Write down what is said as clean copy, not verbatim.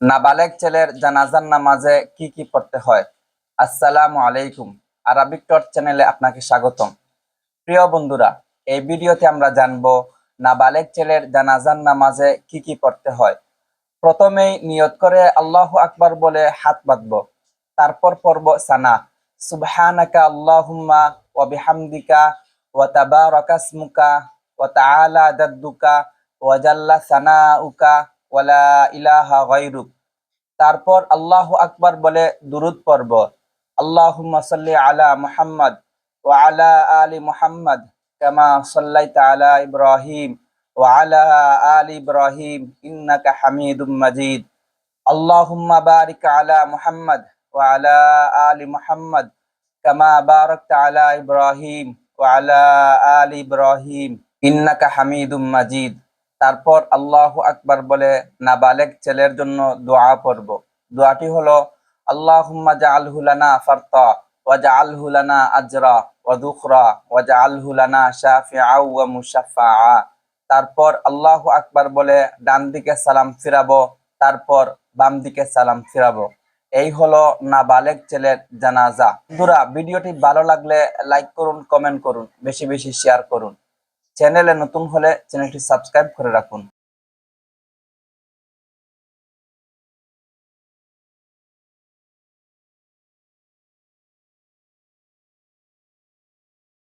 নাবালেগ ছেলের জানাজার নামাজে কি কি পড়তে হয়? আসসালামু আলাইকুম। আরবিক টট চ্যানেলে আপনাকে স্বাগতম। প্রিয় বন্ধুরা, এই ভিডিওতে আমরা জানবো নাবালেগ ছেলের জানাজার নামাজে কি কি পড়তে হয়। প্রথমেই নিয়ত করে আল্লাহু আকবার বলে হাত বাঁধবো। তারপর পড়ব সানা, সুবহানাকা আল্লাহুম্মা ওয়া বিহামদিকা ওয়া তাবারাকা ইসমুকা ওয়া তাআলা জাদ্দুকা ওয়া জাল্লা সানাউকা ওয়া লা ইলাহা গায়রুক। তারপর আল্লাহু আকবার বলে দুরুদ পড়ব। আল্লাহুম্মা সাল্লি আলা মুহাম্মদ ওয়া আলা আলি মুহাম্মদ কামা সাল্লাইতা আলা ইব্রাহিম ওয়া আলা আলি ইব্রাহিম ইন্নাকা হামিদুম মাজিদ। আল্লাহুম্মা বারিক আলা মুহাম্মদ ওয়া আলা আলি মুহাম্মদ কামা বারাকতা আলা ইব্রাহিম ওয়া আলা আলি ইব্রাহিম ইন্নাকা হামিদুম মাজিদ। তারপর আল্লাহু আকবার বলে নাবালেগ ছেলের জন্য দোয়া পড়ব। দোয়াটি হলো, আল্লাহুম্মা জাআলহু লানা ফারতা ওয়া জাআলহু লানা আজরা ওয়া যুখরা ওয়া জাআলহু লানা শাফিআ ওয়া মুশাফফাআ। তারপর আল্লাহু আকবার বলে ডান দিকে সালাম ফিরাবো, তারপর বাম দিকে সালাম ফিরাবো। এই হলো নাবালেগ ছেলের জানাজা। বন্ধুরা, ভিডিওটি ভালো লাগলে লাইক করুন, কমেন্ট করুন, বেশি বেশি শেয়ার করুন। চ্যানেলে নতুন হলে চ্যানেলটি সাবস্ক্রাইব করে রাখুন।